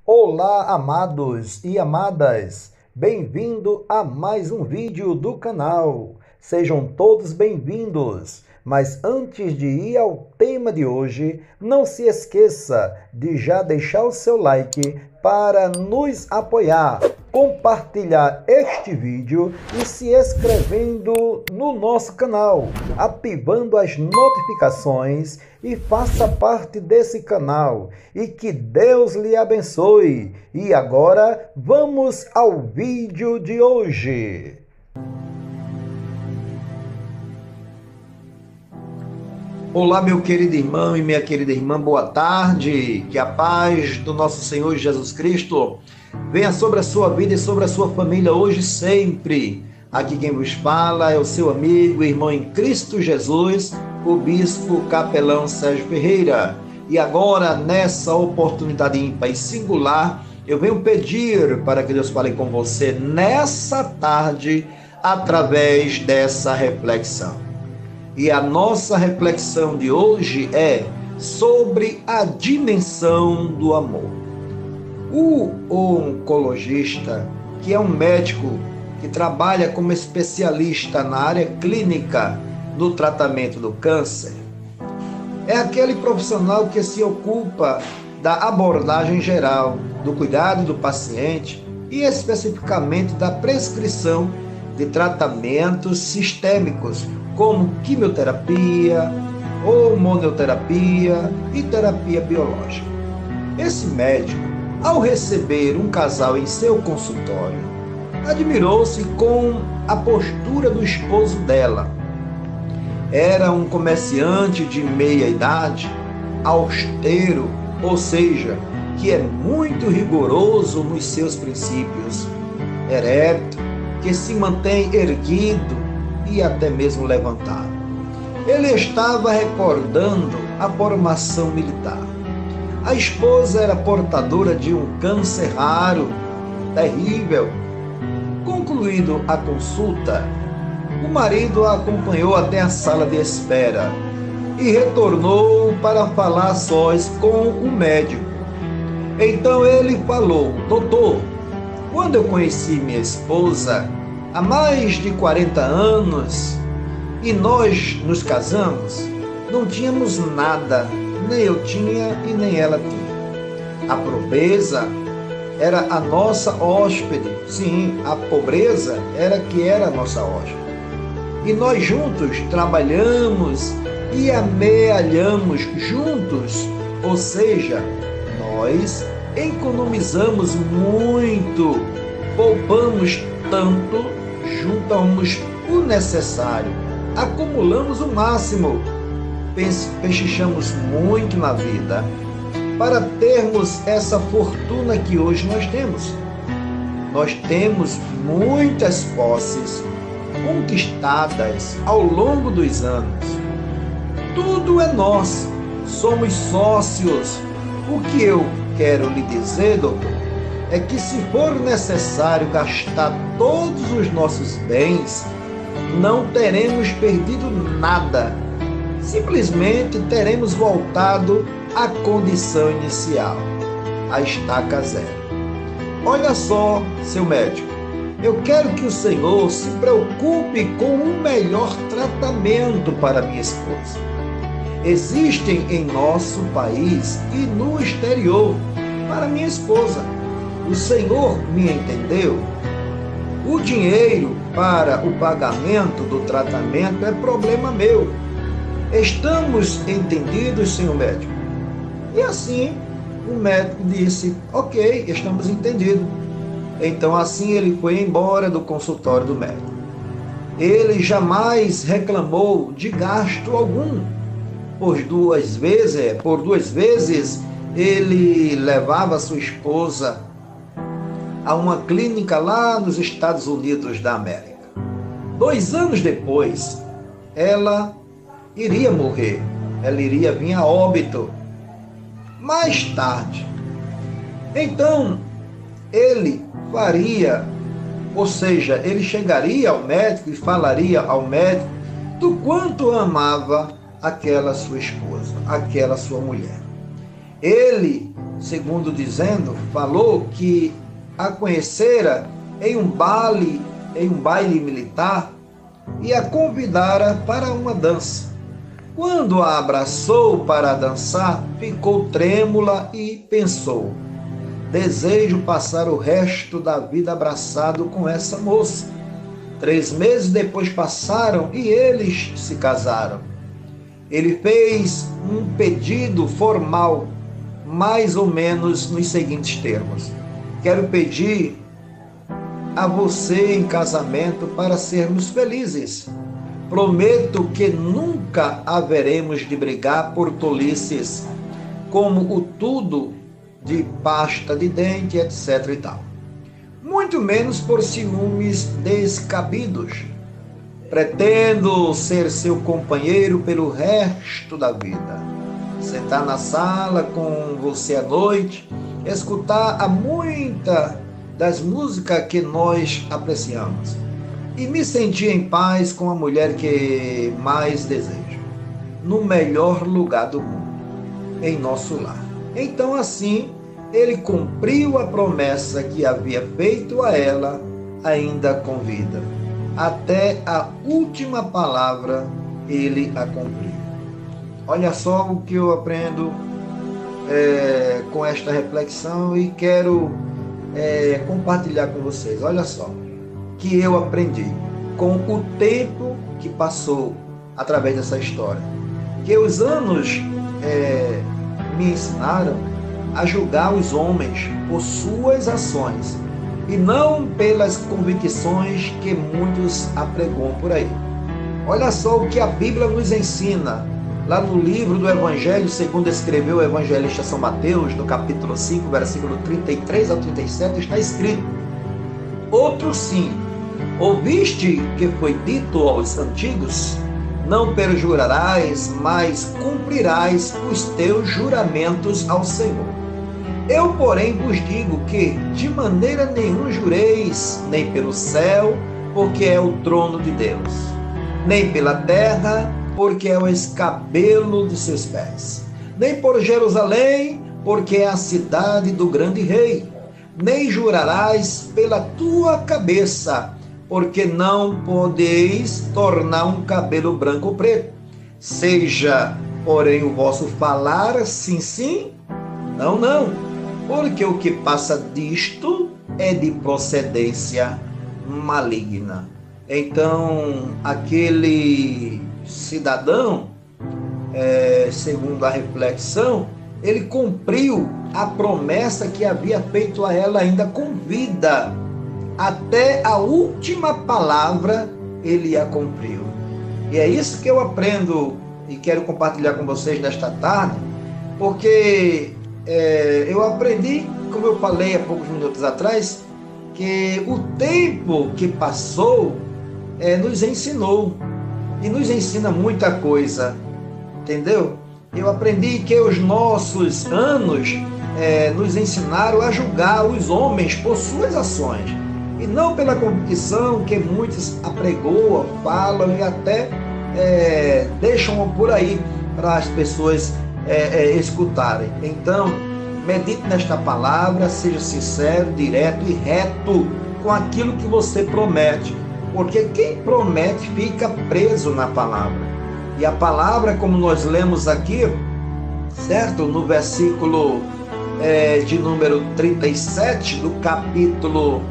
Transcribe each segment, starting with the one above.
Olá, amados e amadas! Bem-vindo a mais um vídeo do canal. Sejam todos bem-vindos. Mas antes de ir ao tema de hoje, não se esqueça de já deixar o seu like para nos apoiar, compartilhar este vídeo e se inscrevendo no nosso canal, ativando as notificações e faça parte desse canal. E que Deus lhe abençoe. E agora vamos ao vídeo de hoje. Olá, meu querido irmão e minha querida irmã, boa tarde. Que a paz do nosso Senhor Jesus Cristo venha sobre a sua vida e sobre a sua família hoje e sempre. Aqui quem vos fala é o seu amigo e irmão em Cristo Jesus, o Bispo Capelão Sérgio Ferreira. E agora, nessa oportunidade ímpar e singular, eu venho pedir para que Deus fale com você nessa tarde, através dessa reflexão. E a nossa reflexão de hoje é sobre a dimensão do amor. O oncologista, que é um médico que trabalha como especialista na área clínica do tratamento do câncer, é aquele profissional que se ocupa da abordagem geral, do cuidado do paciente e especificamente da prescrição de tratamentos sistêmicos, como quimioterapia, hormonioterapia e terapia biológica. Esse médico, ao receber um casal em seu consultório, admirou-se com a postura do esposo dela. Era um comerciante de meia idade, austero, ou seja, que é muito rigoroso nos seus princípios, ereto, que se mantém erguido e até mesmo levantado. Ele estava recordando a formação militar. A esposa era portadora de um câncer raro, terrível. Concluído a consulta, o marido a acompanhou até a sala de espera e retornou para falar sós com o médico. Então ele falou: doutor, quando eu conheci minha esposa, há mais de 40 anos, e nós nos casamos, não tínhamos nada, nem eu tinha e nem ela tinha. A pobreza era a nossa hóspede, sim, a pobreza era que era a nossa hóspede. E nós juntos trabalhamos e amealhamos juntos, ou seja, nós economizamos muito, poupamos tanto, juntamos o necessário, acumulamos o máximo, pechinchamos muito na vida para termos essa fortuna que hoje nós temos. Nós temos muitas posses conquistadas ao longo dos anos. Tudo é nosso, somos sócios. O que eu quero lhe dizer, doutor, é que se for necessário gastar todos os nossos bens, não teremos perdido nada. Simplesmente teremos voltado à condição inicial, a estaca zero. Olha só, seu médico, eu quero que o senhor se preocupe com o melhor tratamento para minha esposa. Existem em nosso país e no exterior para minha esposa. O senhor me entendeu? O dinheiro para o pagamento do tratamento é problema meu. Estamos entendidos, senhor médico? E assim, o médico disse: ok, estamos entendidos. Então assim ele foi embora do consultório do médico. Ele jamais reclamou de gasto algum. Por duas vezes ele levava sua esposa a uma clínica lá nos Estados Unidos da América. 2 anos depois, ela iria morrer, ela iria vir a óbito. Mais tarde, então, ele faria, ou seja, ele chegaria ao médico e falaria ao médico do quanto amava aquela sua esposa, aquela sua mulher. Ele, segundo dizendo, falou que a conhecera em um baile militar e a convidara para uma dança. Quando a abraçou para dançar, ficou trêmula e pensou: desejo passar o resto da vida abraçado com essa moça. 3 meses depois passaram e eles se casaram. Ele fez um pedido formal, mais ou menos nos seguintes termos: quero pedir a você em casamento para sermos felizes. Prometo que nunca haveremos de brigar por tolices, como o tudo de pasta de dente, etc. e tal. Muito menos por ciúmes descabidos. Pretendo ser seu companheiro pelo resto da vida. Sentar na sala com você à noite, escutar a muita das músicas que nós apreciamos e me sentir em paz com a mulher que mais desejo, no melhor lugar do mundo, em nosso lar. Então, assim, ele cumpriu a promessa que havia feito a ela, ainda com vida. Até a última palavra ele a cumpriu. Olha só o que eu aprendo com esta reflexão e quero compartilhar com vocês. Olha só que eu aprendi com o tempo que passou através dessa história, que os anos me ensinaram a julgar os homens por suas ações e não pelas convicções que muitos apregam por aí. Olha só o que a Bíblia nos ensina lá no livro do Evangelho, segundo escreveu o evangelista São Mateus, no capítulo 5, versículo 33 ao 37, está escrito: outro sim, ouviste que foi dito aos antigos, não perjurarás, mas cumprirás os teus juramentos ao Senhor. Eu, porém, vos digo que de maneira nenhuma jureis, nem pelo céu, porque é o trono de Deus, nem pela terra, porque é o escabelo de seus pés, nem por Jerusalém, porque é a cidade do grande rei, nem jurarás pela tua cabeça, porque não podeis tornar um cabelo branco ou preto. Seja, porém, o vosso falar sim, sim, não, não, porque o que passa disto é de procedência maligna. Então, aquele cidadão, segundo a reflexão, ele cumpriu a promessa que havia feito a ela ainda com vida. Até a última palavra ele a cumpriu. E é isso que eu aprendo e quero compartilhar com vocês nesta tarde, porque eu aprendi, como eu falei há poucos minutos atrás, que o tempo que passou nos ensinou e nos ensina muita coisa, entendeu? Eu aprendi que os nossos anos nos ensinaram a julgar os homens por suas ações e não pela convicção que muitos apregoam, falam e até deixam por aí para as pessoas escutarem. Então, medite nesta palavra, seja sincero, direto e reto com aquilo que você promete, porque quem promete fica preso na palavra. E a palavra, como nós lemos aqui, certo? No versículo de número 37 do capítulo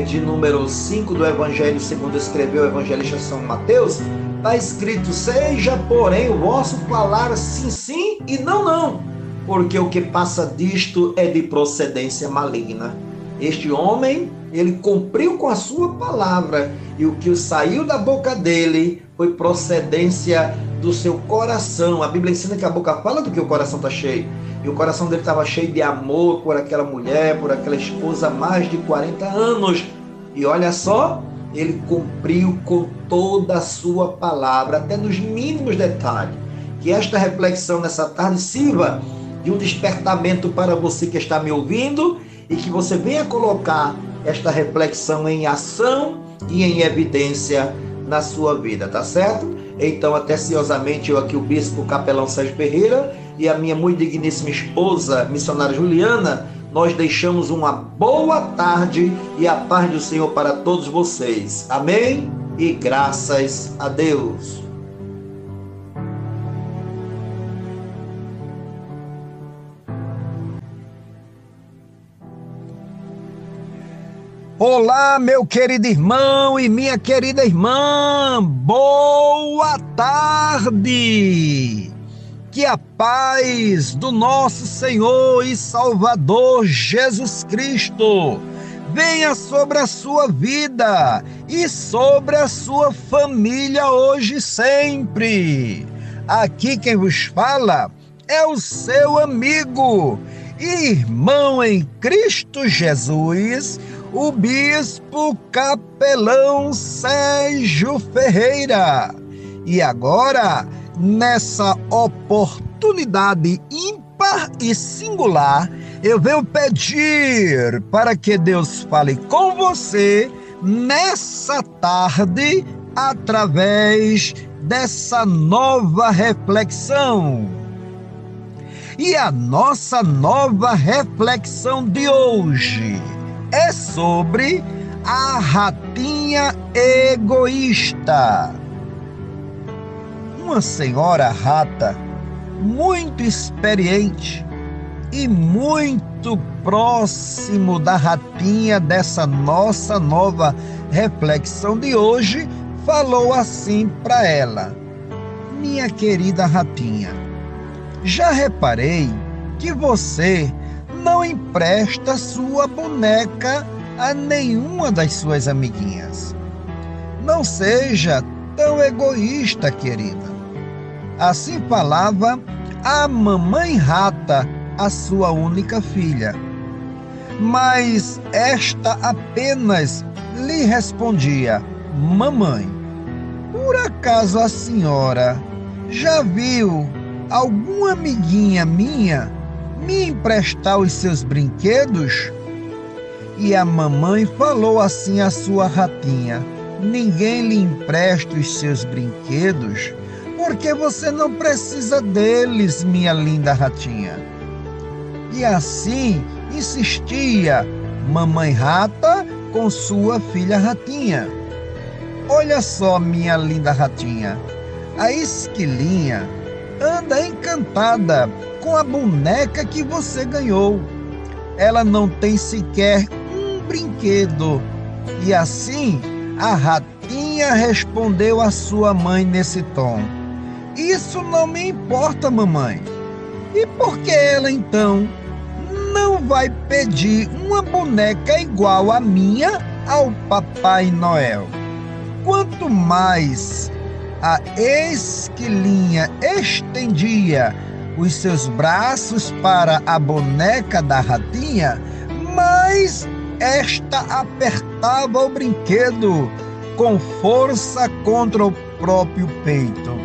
de número 5 do Evangelho, segundo escreveu o evangelista São Mateus, está escrito: seja, porém, o vosso falar sim, sim e não, não, porque o que passa disto é de procedência maligna. Este homem, ele cumpriu com a sua palavra, e o que saiu da boca dele foi procedência do seu coração. A Bíblia ensina que a boca fala do que o coração está cheio, e o coração dele estava cheio de amor por aquela mulher, por aquela esposa há mais de 40 anos. E olha só, ele cumpriu com toda a sua palavra, até nos mínimos detalhes. Que esta reflexão nessa tarde sirva de um despertamento para você que está me ouvindo, e que você venha colocar esta reflexão em ação e em evidência na sua vida, tá certo? Então, atenciosamente, eu aqui, o Bispo Capelão Sérgio Ferreira, e a minha muito digníssima esposa, missionária Juliana, nós deixamos uma boa tarde e a paz do Senhor para todos vocês. Amém? E graças a Deus. Olá, meu querido irmão e minha querida irmã, boa tarde! Que a paz do nosso Senhor e Salvador Jesus Cristo venha sobre a sua vida e sobre a sua família hoje e sempre. Aqui quem vos fala é o seu amigo e irmão em Cristo Jesus, o bispo capelão Sérgio Ferreira. E agora, nessa oportunidade ímpar e singular, eu venho pedir para que Deus fale com você nessa tarde, através dessa nova reflexão. E a nossa nova reflexão de hoje é sobre a ratinha egoísta. Uma senhora rata muito experiente e muito próximo da ratinha dessa nossa nova reflexão de hoje, falou assim para ela: minha querida ratinha, já reparei que você não empresta sua boneca a nenhuma das suas amiguinhas. Não seja tão egoísta, querida. Assim falava a mamãe rata, a sua única filha. Mas esta apenas lhe respondia: mamãe, por acaso a senhora já viu alguma amiguinha minha me emprestar os seus brinquedos? E a mamãe falou assim à sua ratinha: ninguém lhe empresta os seus brinquedos, porque você não precisa deles, minha linda ratinha. E assim insistia mamãe rata com sua filha ratinha. Olha só, minha linda ratinha, a esquilinha anda encantada com a boneca que você ganhou. Ela não tem sequer um brinquedo. E assim a ratinha respondeu à sua mãe nesse tom: isso não me importa, mamãe. E por que ela então não vai pedir uma boneca igual a minha ao Papai Noel? Quanto mais a esquilinha estendia os seus braços para a boneca da ratinha, mais esta apertava o brinquedo com força contra o próprio peito.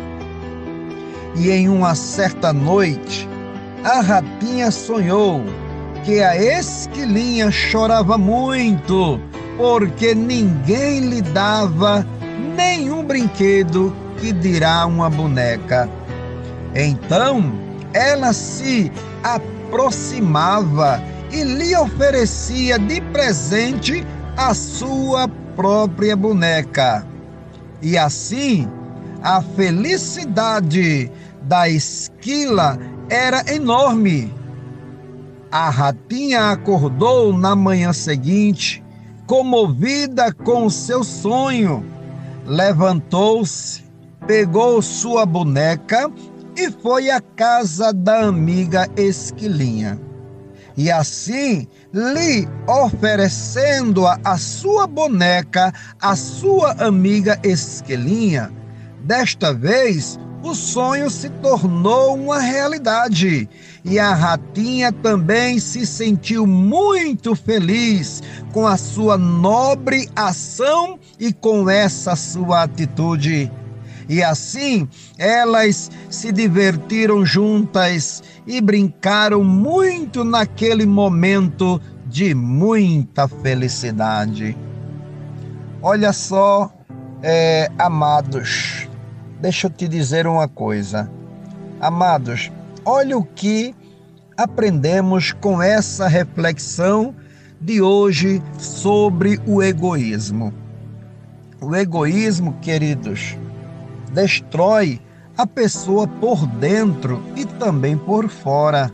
E em uma certa noite, a ratinha sonhou que a esquilinha chorava muito, porque ninguém lhe dava nenhum brinquedo, que dirá uma boneca. Então ela se aproximava e lhe oferecia de presente a sua própria boneca. E assim a felicidade da esquila era enorme. A ratinha acordou na manhã seguinte, comovida com o seu sonho. Levantou-se, pegou sua boneca e foi à casa da amiga esquilinha. E assim, lhe oferecendo a sua boneca, a sua amiga esquilinha, desta vez o sonho se tornou uma realidade. E a ratinha também se sentiu muito feliz com a sua nobre ação e com essa sua atitude. E assim, elas se divertiram juntas e brincaram muito naquele momento de muita felicidade. Olha só, amados, deixa eu te dizer uma coisa. Amados, olha o que aprendemos com essa reflexão de hoje sobre o egoísmo. O egoísmo, queridos, destrói a pessoa por dentro e também por fora.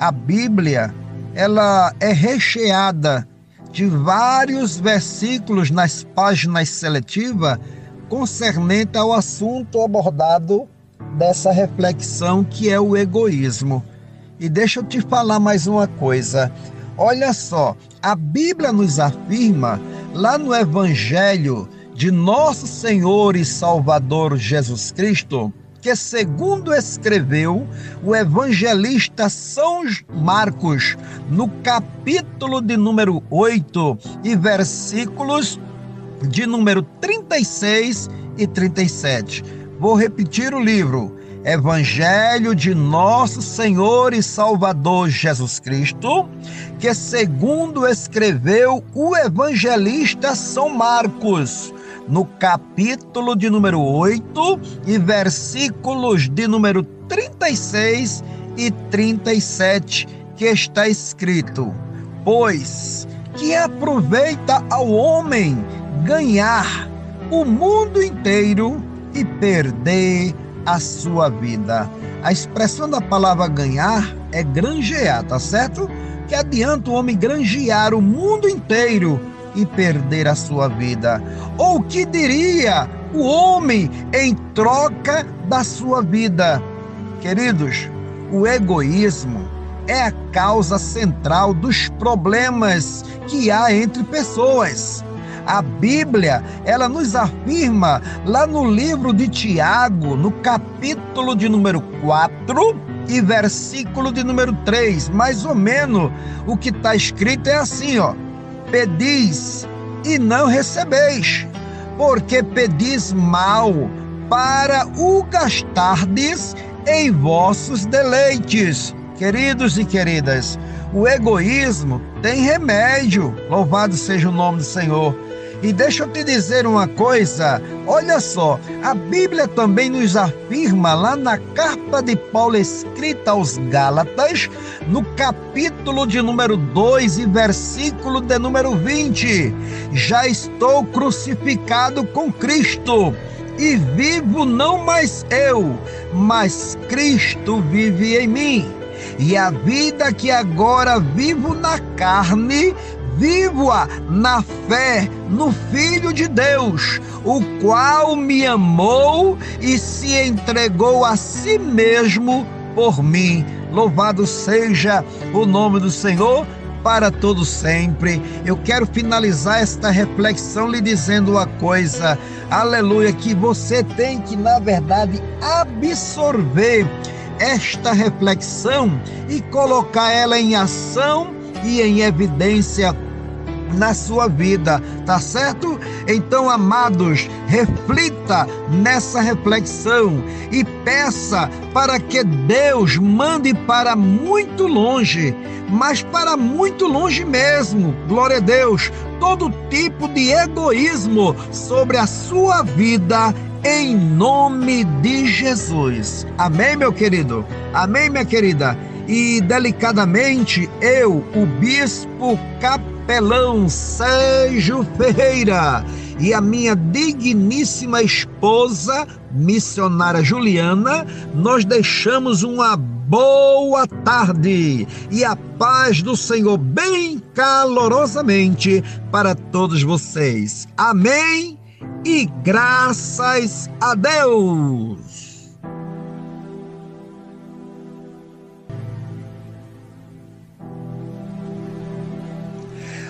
A Bíblia, ela é recheada de vários versículos nas páginas seletivas concernente ao assunto abordado dessa reflexão, que é o egoísmo. E deixa eu te falar mais uma coisa. Olha só, a Bíblia nos afirma lá no Evangelho de Nosso Senhor e Salvador Jesus Cristo, que segundo escreveu o evangelista São Marcos, no capítulo de número 8 e versículos de número 36 e 37. Vou repetir o livro. Evangelho de Nosso Senhor e Salvador Jesus Cristo, que segundo escreveu o evangelista São Marcos, no capítulo de número 8 e versículos de número 36 e 37, que está escrito: pois que aproveita ao homem ganhar o mundo inteiro e perder a sua vida. A expressão da palavra ganhar é granjear, tá certo? Que adianta o homem granjear o mundo inteiro e perder a sua vida? Ou que diria o homem em troca da sua vida? Queridos, o egoísmo é a causa central dos problemas que há entre pessoas. A Bíblia, ela nos afirma lá no livro de Tiago, no capítulo de número 4 e versículo de número 3, mais ou menos o que está escrito é assim, ó: pedis e não recebeis, porque pedis mal para o gastardes em vossos deleites. Queridos e queridas, o egoísmo tem remédio, louvado seja o nome do Senhor. E deixa eu te dizer uma coisa, olha só, a Bíblia também nos afirma lá na carta de Paulo escrita aos Gálatas, no capítulo de número 2 e versículo de número 20: já estou crucificado com Cristo, e vivo não mais eu, mas Cristo vive em mim. E a vida que agora vivo na carne, vivo-a na fé no Filho de Deus, o qual me amou e se entregou a si mesmo por mim. Louvado seja o nome do Senhor para todo sempre. Eu quero finalizar esta reflexão lhe dizendo uma coisa, aleluia, que você tem que, na verdade, absorver esta reflexão e colocar ela em ação e em evidência na sua vida, tá certo? Então, amados, reflita nessa reflexão e peça para que Deus mande para muito longe, mas para muito longe mesmo, glória a Deus, todo tipo de egoísmo sobre a sua vida, em nome de Jesus. Amém, meu querido? Amém, minha querida? E delicadamente, eu, o bispo capelão Sérgio Ferreira, e a minha digníssima esposa, missionária Juliana, nós deixamos uma boa tarde e a paz do Senhor bem calorosamente para todos vocês. Amém? E graças a Deus!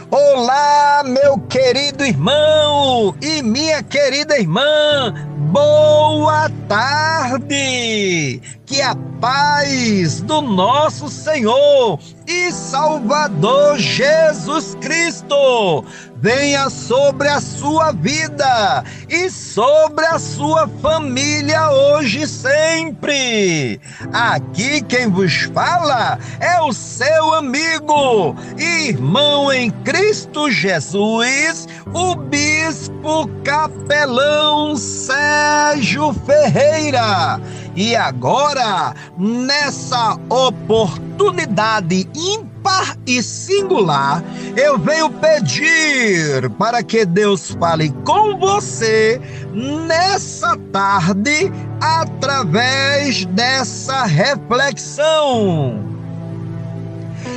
Olá, meu querido irmão e minha querida irmã, boa tarde! Que a paz do nosso Senhor e Salvador Jesus Cristo venha sobre a sua vida e sobre a sua família hoje e sempre. Aqui quem vos fala é o seu amigo e irmão em Cristo Jesus, o bispo capelão Sérgio Ferreira. E agora, nessa oportunidade ímpar e singular, eu venho pedir para que Deus fale com você nessa tarde através dessa reflexão.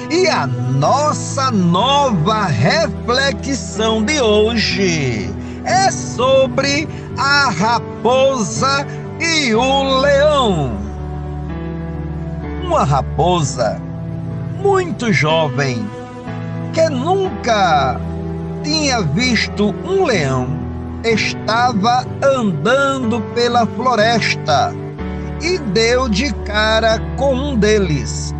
E a nossa nova reflexão de hoje é sobre a raposa e o leão. Uma raposa muito jovem que nunca tinha visto um leão estava andando pela floresta e deu de cara com um deles.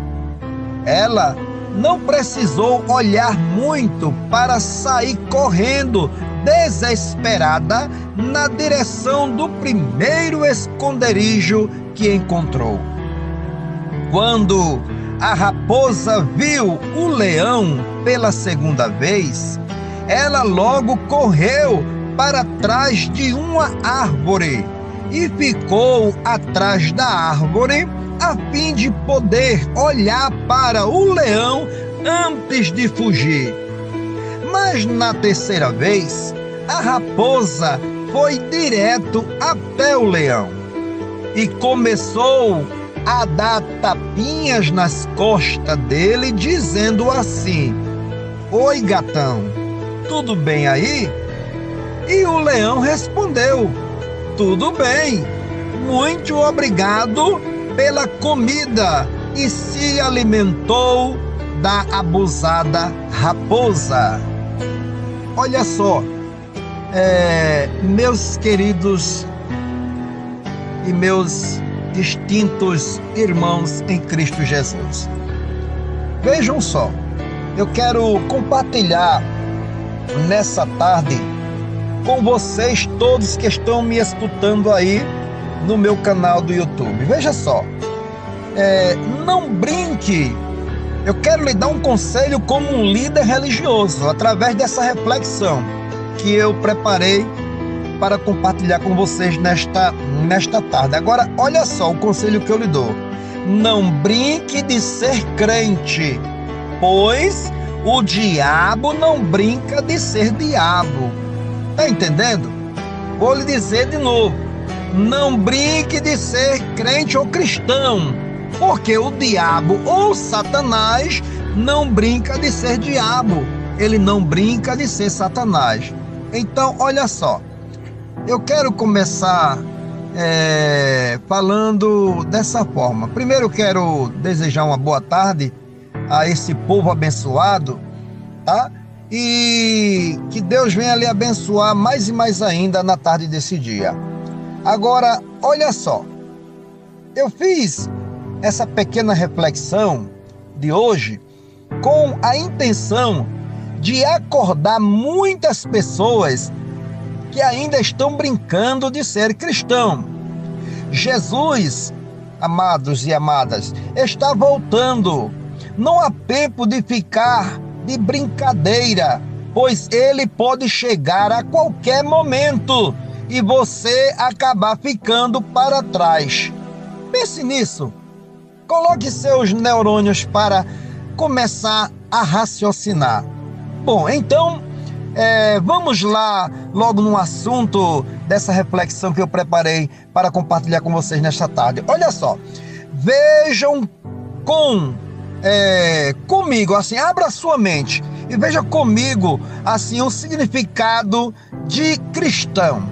Ela não precisou olhar muito para sair correndo desesperada na direção do primeiro esconderijo que encontrou. Quando a raposa viu o leão pela segunda vez, ela logo correu para trás de uma árvore e ficou atrás da árvore a fim de poder olhar para o leão antes de fugir. Mas na terceira vez, a raposa foi direto até o leão e começou a dar tapinhas nas costas dele, dizendo assim: "Oi, gatão, tudo bem aí?" E o leão respondeu: "Tudo bem, muito obrigado pela comida", e se alimentou da abusada raposa. Olha só, meus queridos e meus distintos irmãos em Cristo Jesus, vejam só, eu quero compartilhar nessa tarde com vocês todos que estão me escutando aí no meu canal do YouTube. Veja só, não brinque. Eu quero lhe dar um conselho como um líder religioso, através dessa reflexão que eu preparei para compartilhar com vocês nesta tarde. Agora, olha só o conselho que eu lhe dou: não brinque de ser crente, pois o diabo não brinca de ser diabo. Tá entendendo? Vou lhe dizer de novo: não brinque de ser crente ou cristão, porque o diabo ou Satanás não brinca de ser diabo, ele não brinca de ser Satanás. Então, olha só, eu quero começar falando dessa forma. Primeiro eu quero desejar uma boa tarde a esse povo abençoado, tá? E que Deus venha lhe abençoar mais e mais ainda na tarde desse dia. Agora, olha só, eu fiz essa pequena reflexão de hoje com a intenção de acordar muitas pessoas que ainda estão brincando de ser cristão. Jesus, amados e amadas, está voltando. Não há tempo de ficar de brincadeira, pois ele pode chegar a qualquer momento e você acabar ficando para trás. Pense nisso. Coloque seus neurônios para começar a raciocinar. Bom, então, vamos lá logo no assunto dessa reflexão que eu preparei para compartilhar com vocês nesta tarde. Olha só, vejam comigo, assim, abra sua mente e veja comigo, assim, o significado de cristão.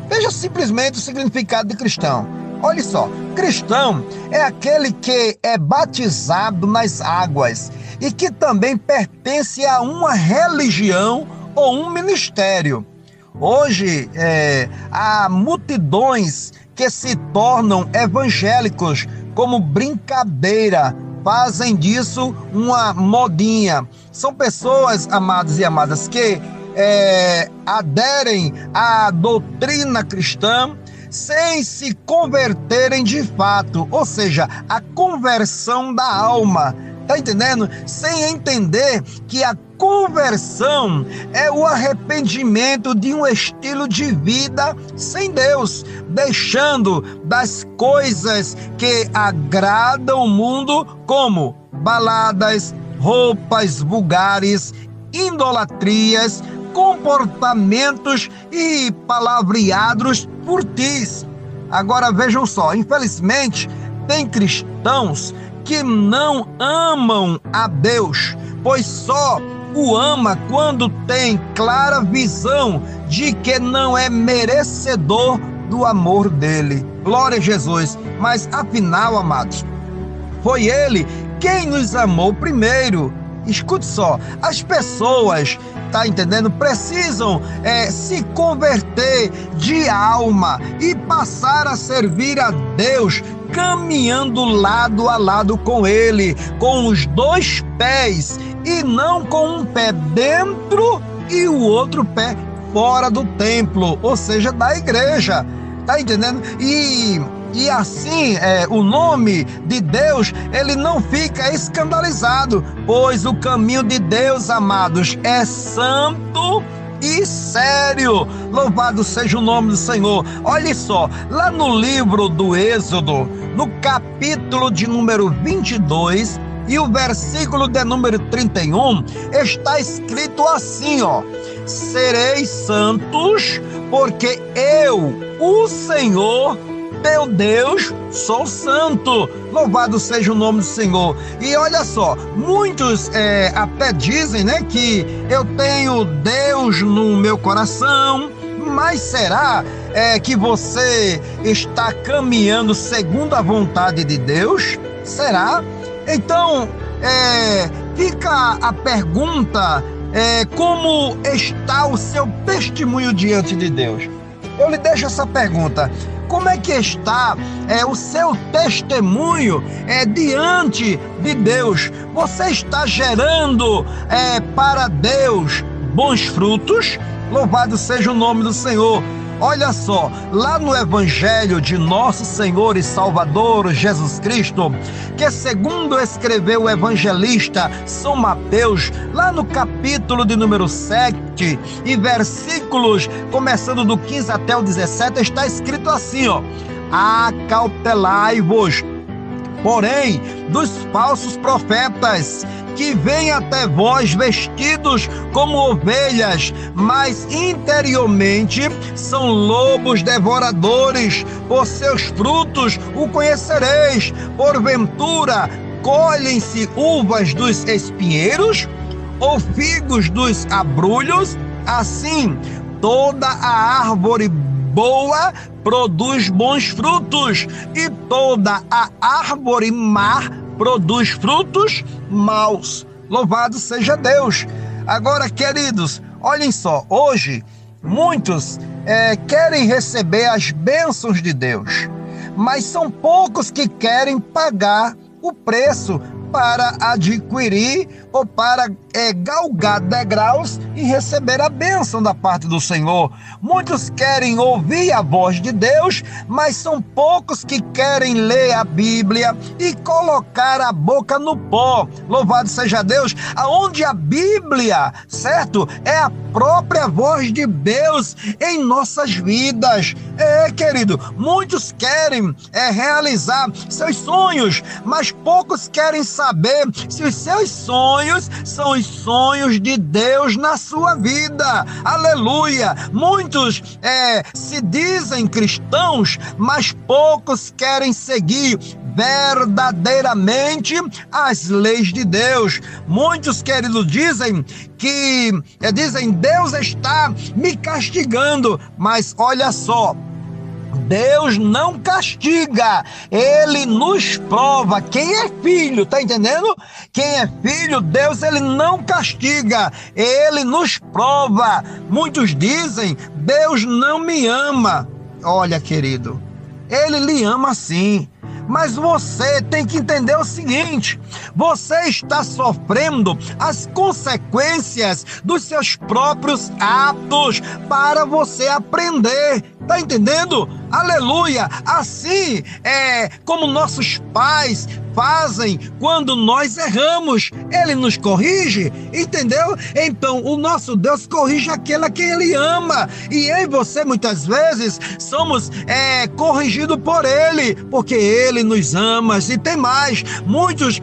Veja simplesmente o significado de cristão. Olha só, cristão é aquele que é batizado nas águas e que também pertence a uma religião ou um ministério. Hoje, há multidões que se tornam evangélicos como brincadeira, fazem disso uma modinha. São pessoas, amados e amadas, que aderem à doutrina cristã sem se converterem de fato, ou seja, a conversão da alma Tá entendendo? Sem entender que a conversão é o arrependimento de um estilo de vida sem Deus, deixando das coisas que agradam o mundo, como baladas, roupas vulgares, idolatrias, comportamentos e palavreados furtis. Agora vejam só, infelizmente tem cristãos que não amam a Deus, pois só o ama quando tem clara visão de que não é merecedor do amor dele. Glória a Jesus. Mas afinal, amados, foi Ele quem nos amou primeiro. Escute só, as pessoas, tá entendendo, precisam se converter de alma e passar a servir a Deus, caminhando lado a lado com Ele, com os dois pés, e não com um pé dentro e o outro pé fora do templo, ou seja, da igreja, tá entendendo? E assim, o nome de Deus, ele não fica escandalizado, pois o caminho de Deus, amados, é santo e sério. Louvado seja o nome do Senhor. Olha só, lá no livro do Êxodo, no capítulo de número 22 e o versículo de número 31, está escrito assim, ó: sereis santos, porque eu, o Senhor, teu Deus, sou santo. Louvado seja o nome do Senhor. E olha só, muitos até dizem, né, que eu tenho Deus no meu coração, mas será que você está caminhando segundo a vontade de Deus? Será? Então, fica a pergunta, como está o seu testemunho diante de Deus? Eu lhe deixo essa pergunta: como é que está o seu testemunho diante de Deus? Você está gerando para Deus bons frutos? Louvado seja o nome do Senhor. Olha só, lá no Evangelho de nosso Senhor e Salvador Jesus Cristo, que segundo escreveu o evangelista São Mateus, lá no capítulo de número 7 e versículos começando do 15 até o 17, está escrito assim, ó: acautelai-vos, porém, dos falsos profetas, que vêm até vós vestidos como ovelhas, mas interiormente são lobos devoradores. Por seus frutos o conhecereis. Porventura colhem-se uvas dos espinheiros ou figos dos abrolhos? Assim, toda a árvore boa produz bons frutos, e toda a árvore má produz frutos maus. Louvado seja Deus. Agora, queridos, olhem só, hoje muitos querem receber as bênçãos de Deus, mas são poucos que querem pagar o preço para adquirir ou para galgar degraus e receber a bênção da parte do Senhor. Muitos querem ouvir a voz de Deus, mas são poucos que querem ler a Bíblia e colocar a boca no pó. Louvado seja Deus, aonde a Bíblia, certo, é a própria voz de Deus em nossas vidas. Querido, muitos querem realizar seus sonhos, mas poucos querem saber se os seus sonhos são os sonhos de Deus na sua vida. Aleluia! Muitos se dizem cristãos, mas poucos querem seguir verdadeiramente as leis de Deus. Muitos, queridos, dizem Deus está me castigando, mas olha só, Deus não castiga, Ele nos prova. Quem é filho, tá entendendo? Quem é filho, Deus, Ele não castiga, Ele nos prova. Muitos dizem, Deus não me ama. Olha, querido, Ele lhe ama sim. Mas você tem que entender o seguinte: você está sofrendo as consequências dos seus próprios atos. Para você aprender Tá entendendo? Aleluia! Assim é como nossos pais fazem quando nós erramos. Ele nos corrige, entendeu? Então o nosso Deus corrige aquele a quem Ele ama. E eu e você muitas vezes somos corrigidos por Ele, porque Ele nos ama. E tem mais, muitos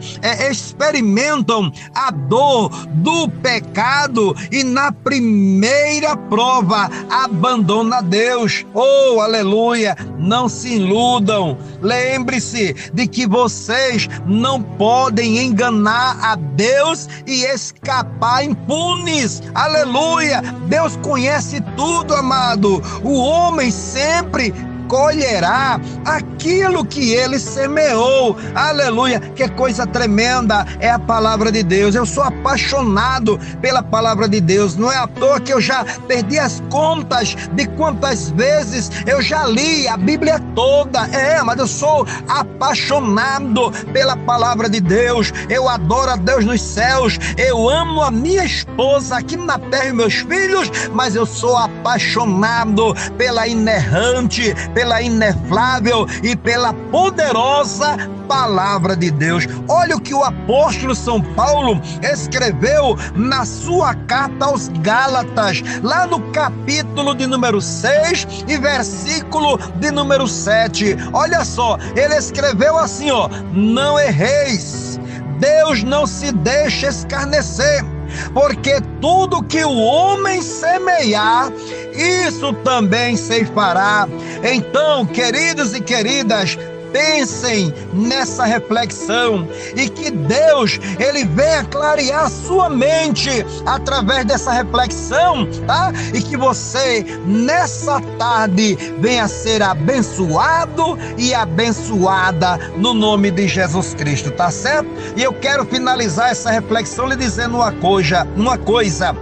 experimentam a dor do pecado e na primeira prova abandona Deus. Oh, aleluia! Não se iludam. Lembre-se de que vocês não podem enganar a Deus e escapar impunes. Aleluia! Deus conhece tudo, amado. O homem sempre colherá aquilo que ele semeou. Aleluia, que coisa tremenda é a palavra de Deus. Eu sou apaixonado pela palavra de Deus. Não é à toa que eu já perdi as contas de quantas vezes eu já li a Bíblia toda. Mas eu sou apaixonado pela palavra de Deus. Eu adoro a Deus nos céus. Eu amo a minha esposa aqui na terra e meus filhos, mas eu sou apaixonado pela inerrante, pela ineflável e pela poderosa palavra de Deus. Olha o que o apóstolo São Paulo escreveu na sua carta aos Gálatas, lá no capítulo de número 6 e versículo de número 7. Olha só, ele escreveu assim, não erreis, Deus não se deixa escarnecer, porque tudo que o homem semear, isso também ceifará. Então, queridos e queridas, pensem nessa reflexão e que Deus, Ele venha clarear sua mente através dessa reflexão, tá? E que você, nessa tarde, venha ser abençoado e abençoada no nome de Jesus Cristo, tá certo? E eu quero finalizar essa reflexão lhe dizendo uma coisa,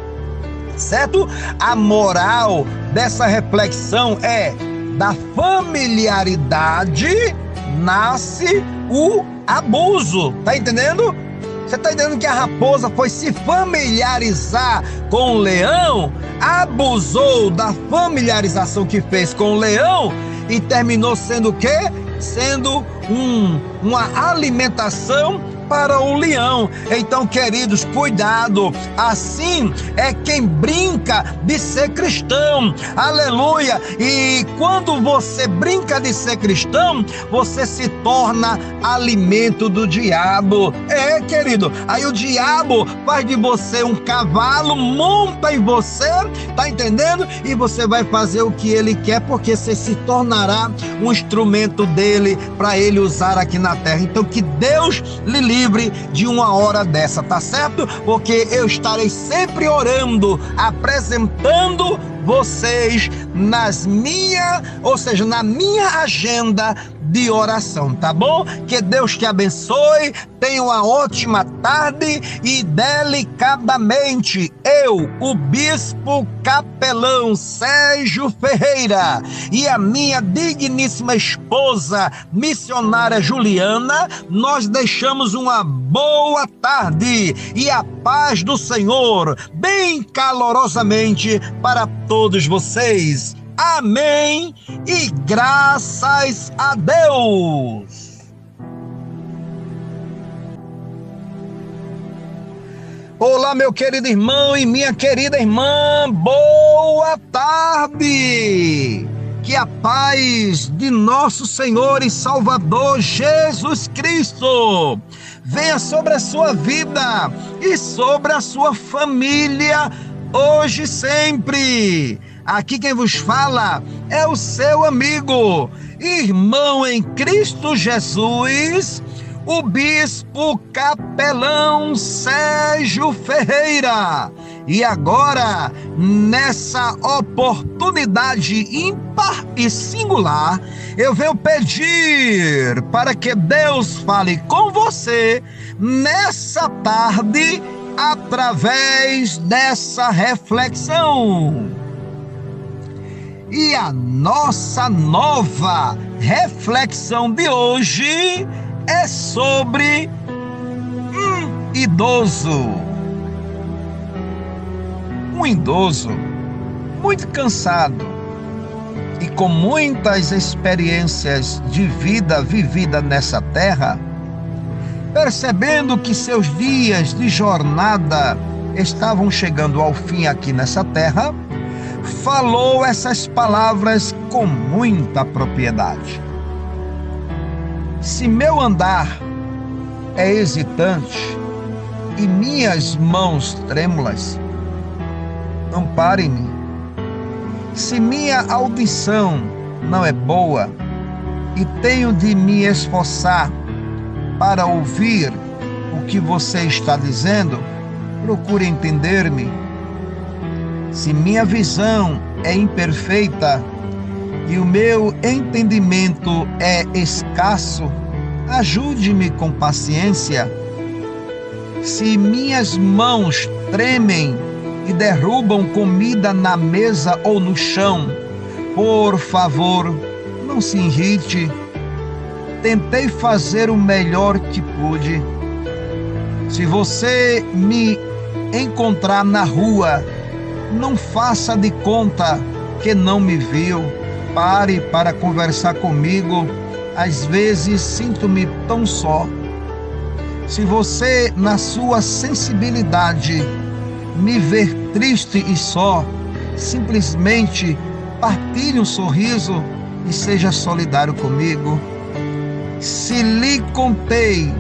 certo? A moral dessa reflexão é: da familiaridade nasce o abuso. Tá entendendo? Você tá entendendo que a raposa foi se familiarizar com o leão, abusou da familiarização que fez com o leão e terminou sendo o quê? Sendo uma alimentação para o leão. Então, queridos, cuidado. Assim é quem brinca de ser cristão. Aleluia! E quando você brinca de ser cristão, você se torna alimento do diabo. Querido, aí o diabo faz de você um cavalo, monta em você, tá entendendo? E você vai fazer o que ele quer, porque você se tornará um instrumento dele para ele usar aqui na terra. Então, que Deus lhe livre de uma hora dessa, tá certo? Porque eu estarei sempre orando, apresentando vocês na minha agenda de oração, tá bom? Que Deus te abençoe, tenha uma ótima tarde e delicadamente eu, o bispo capelão Sérgio Ferreira e a minha digníssima esposa missionária Juliana, nós deixamos uma boa tarde e a paz do Senhor bem calorosamente para todos vocês. Amém e graças a Deus. Olá, meu querido irmão e minha querida irmã, boa tarde. Que a paz de nosso Senhor e Salvador Jesus Cristo venha sobre a sua vida e sobre a sua família, hoje e sempre. Aqui quem vos fala é o seu amigo, irmão em Cristo Jesus, o bispo capelão Sérgio Ferreira. E agora, nessa oportunidade ímpar e singular, eu venho pedir para que Deus fale com você nessa tarde, através dessa reflexão. E a nossa nova reflexão de hoje é sobre um idoso. Um idoso muito cansado e com muitas experiências de vida vivida nessa terra, percebendo que seus dias de jornada estavam chegando ao fim aqui nessa terra, falou essas palavras com muita propriedade. Se meu andar é hesitante e minhas mãos trêmulas, amparem-me. Se minha audição não é boa e tenho de me esforçar para ouvir o que você está dizendo, procure entender-me. Se minha visão é imperfeita e o meu entendimento é escasso, ajude-me com paciência. Se minhas mãos tremem e derrubam comida na mesa ou no chão, por favor, não se irrite. Tentei fazer o melhor que pude. Se você me encontrar na rua, não faça de conta que não me viu. Pare para conversar comigo. Às vezes sinto-me tão só. Se você, na sua sensibilidade, me ver triste e só, simplesmente partilhe um sorriso e seja solidário comigo. Se lhe contei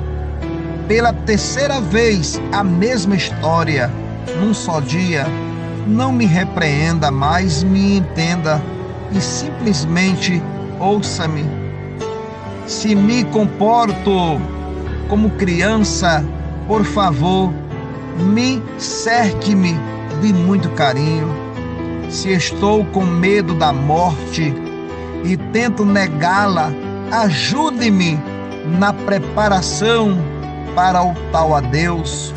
pela terceira vez a mesma história num só dia, não me repreenda, mas me entenda e simplesmente ouça-me. Se me comporto como criança, por favor, cerque-me de muito carinho. Se estou com medo da morte e tento negá-la, ajude-me na preparação para o tal adeus.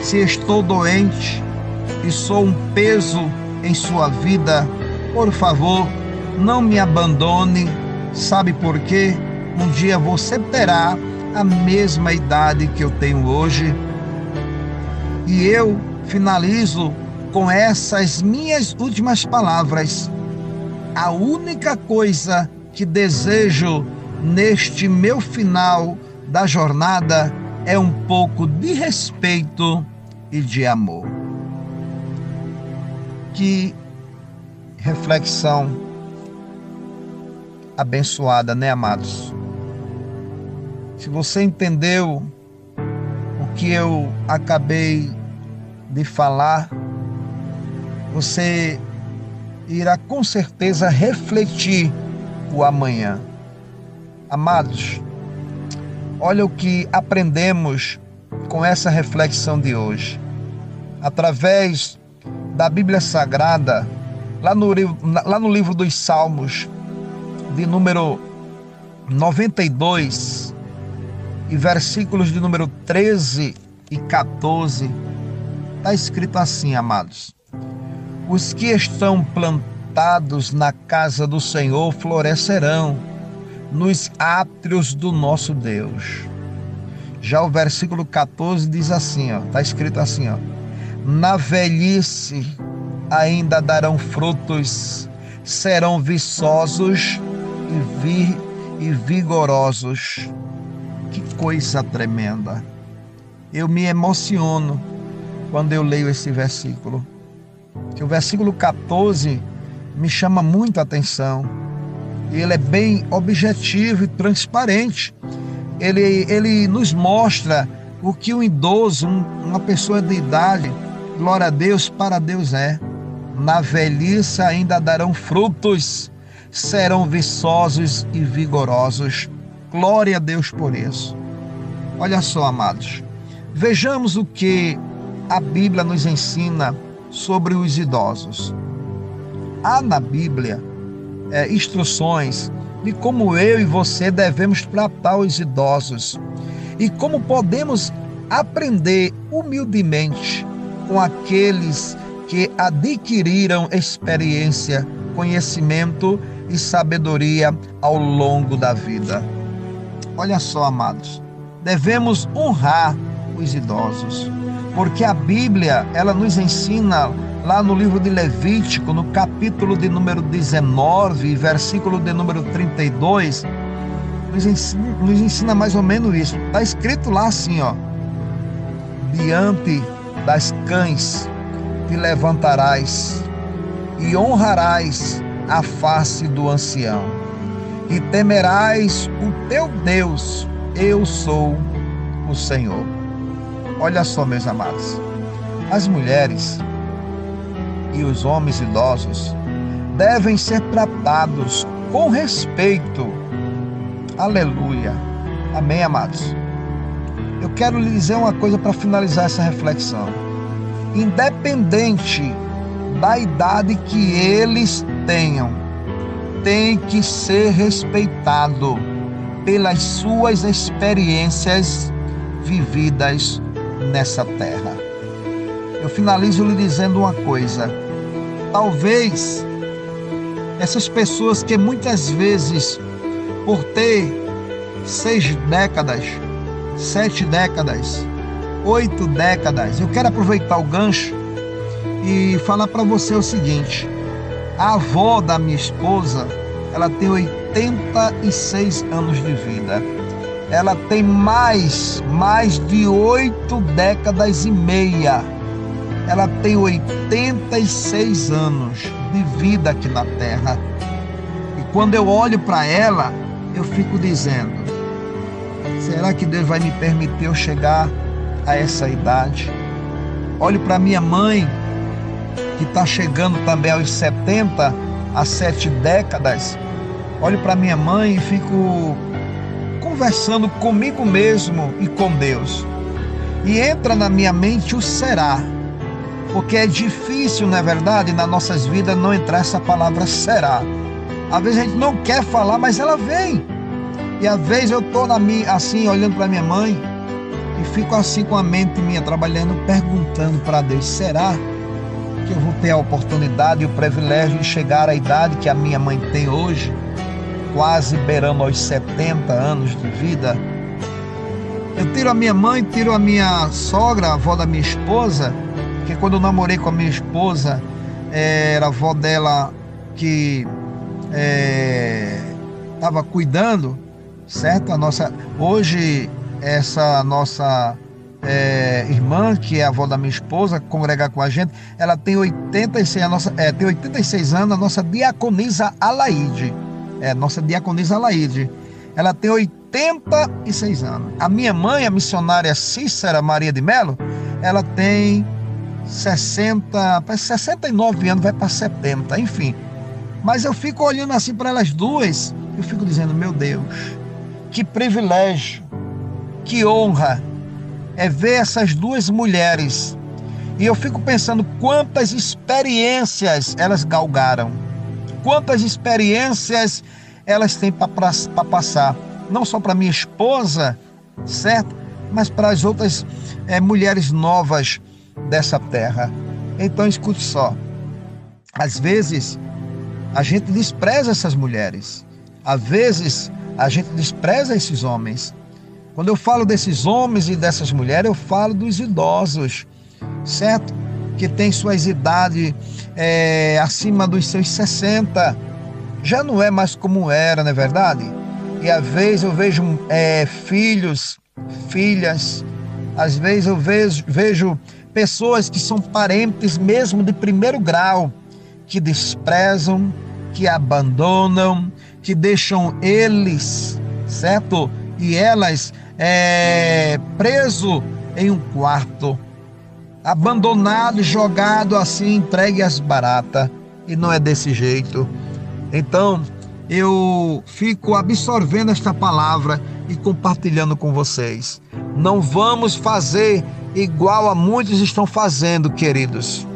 Se estou doente e sou um peso em sua vida, por favor, não me abandone. Sabe por quê? Um dia você terá a mesma idade que eu tenho hoje. E eu finalizo com essas minhas últimas palavras. A única coisa que desejo neste meu final da jornada é um pouco de respeito e de amor. Que reflexão abençoada, né, amados? Se você entendeu o que eu acabei de falar, você irá com certeza refletir o amanhã. Amados, olha o que aprendemos com essa reflexão de hoje. Através da Bíblia Sagrada, lá no livro dos Salmos, de número 92, e versículos de número 13 e 14, está escrito assim, amados: os que estão plantados na casa do Senhor florescerão nos átrios do nosso Deus. Já o versículo 14 diz assim, está escrito assim, na velhice ainda darão frutos, serão viçosos e vigorosos. Que coisa tremenda! Eu me emociono quando eu leio esse versículo. Que o versículo 14 me chama muito a atenção. Ele é bem objetivo e transparente. Ele nos mostra o que um idoso, uma pessoa de idade, glória a Deus, para Deus é. Na velhice ainda darão frutos, serão viçosos e vigorosos. Glória a Deus por isso. Olha só, amados, vejamos o que a Bíblia nos ensina sobre os idosos. Há na Bíblia instruções de como eu e você devemos tratar os idosos e como podemos aprender humildemente com aqueles que adquiriram experiência, conhecimento e sabedoria ao longo da vida. Olha só, amados, devemos honrar os idosos, porque a Bíblia, ela nos ensina lá no livro de Levítico, no capítulo de número 19, versículo de número 32, nos ensina mais ou menos isso. Está escrito lá assim, ó: diante das cães te levantarás e honrarás a face do ancião, e temerás o teu Deus, eu sou o Senhor. Olha só, meus amados, as mulheres e os homens idosos devem ser tratados com respeito. Aleluia. Amém, amados? Eu quero lhe dizer uma coisa para finalizar essa reflexão. Independente da idade que eles tenham, tem que ser respeitado pelas suas experiências vividas nessa terra. Eu finalizo lhe dizendo uma coisa: talvez essas pessoas que muitas vezes, por ter 6 décadas, 7 décadas, 8 décadas, eu quero aproveitar o gancho e falar para você o seguinte: a avó da minha esposa, ela tem 86 anos de vida. Ela tem mais de 8 décadas e meia. Ela tem 86 anos de vida aqui na Terra. E quando eu olho para ela, eu fico dizendo: será que Deus vai me permitir eu chegar a essa idade? Olho para minha mãe, que está chegando também aos 70, há 7 décadas. Olho para minha mãe e fico conversando comigo mesmo e com Deus. E entra na minha mente o será. Porque é difícil, não é verdade, nas nossas vidas não entrar essa palavra será. Às vezes a gente não quer falar, mas ela vem. E às vezes eu estou assim, olhando para minha mãe e fico assim com a mente minha trabalhando, perguntando para Deus: será que eu vou ter a oportunidade e o privilégio de chegar à idade que a minha mãe tem hoje, quase beirando aos 70 anos de vida? Eu tiro a minha mãe, tiro a minha sogra, a avó da minha esposa, que quando eu namorei com a minha esposa, era a avó dela que estava cuidando, certo? Hoje, essa nossa irmã, que é a avó da minha esposa, congregar com a gente, ela tem 86 anos, a nossa diaconisa Alaide. Nossa diaconisa Alaide. Ela tem 86 anos. A minha mãe, a missionária Cícera Maria de Melo, ela tem 69 anos, vai para 70, enfim. Mas eu fico olhando assim para elas duas, eu fico dizendo: meu Deus, que privilégio, que honra é ver essas duas mulheres. E eu fico pensando quantas experiências elas galgaram, quantas experiências elas têm para passar, não só para minha esposa, certo? Mas para as outras mulheres novas dessa terra. Então escute só, às vezes a gente despreza essas mulheres, às vezes a gente despreza esses homens. Quando eu falo desses homens e dessas mulheres, eu falo dos idosos, certo? Que tem suas idades acima dos seus 60, já não é mais como era, não é verdade? E às vezes eu vejo filhos, filhas, às vezes eu vejo pessoas que são parentes mesmo de primeiro grau, que desprezam, que abandonam, que deixam eles, certo? E elas preso em um quarto, abandonado, jogado assim, entregue às baratas. E não é desse jeito. Então eu fico absorvendo esta palavra e compartilhando com vocês. Não vamos fazer igual a muitos estão fazendo, queridos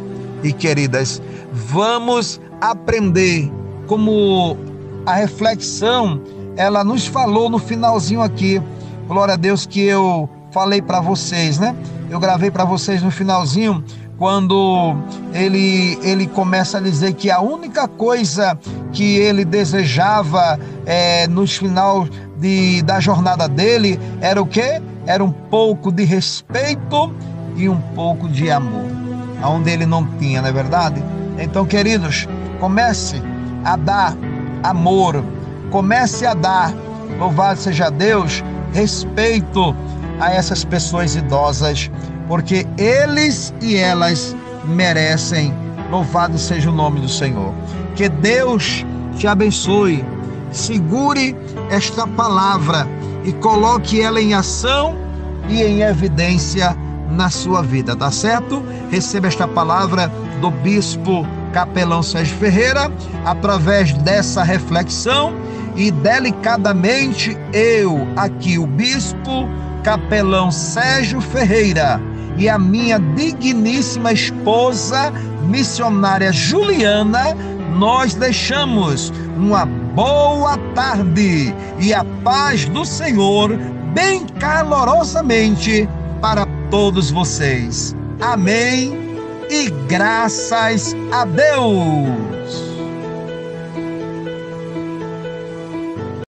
e queridas. Vamos aprender, como a reflexão ela nos falou no finalzinho aqui. Glória a Deus, que eu falei para vocês, né? Eu gravei para vocês no finalzinho, quando ele começa a dizer que a única coisa que ele desejava no final da jornada dele era o quê? Era um pouco de respeito e um pouco de amor. onde ele não tinha, não é verdade? Então, queridos, comece a dar amor, comece a dar, louvado seja Deus, respeito a essas pessoas idosas, porque eles e elas merecem. Louvado seja o nome do Senhor. Que Deus te abençoe. Segure esta palavra e coloque ela em ação e em evidência na sua vida, tá certo? Receba esta palavra do Bispo Capelão Sérgio Ferreira através dessa reflexão, e delicadamente eu aqui, o Bispo Capelão Sérgio Ferreira, e a minha digníssima esposa missionária Juliana, nós deixamos uma boa tarde e a paz do Senhor bem calorosamente para todos vocês. Amém e graças a Deus.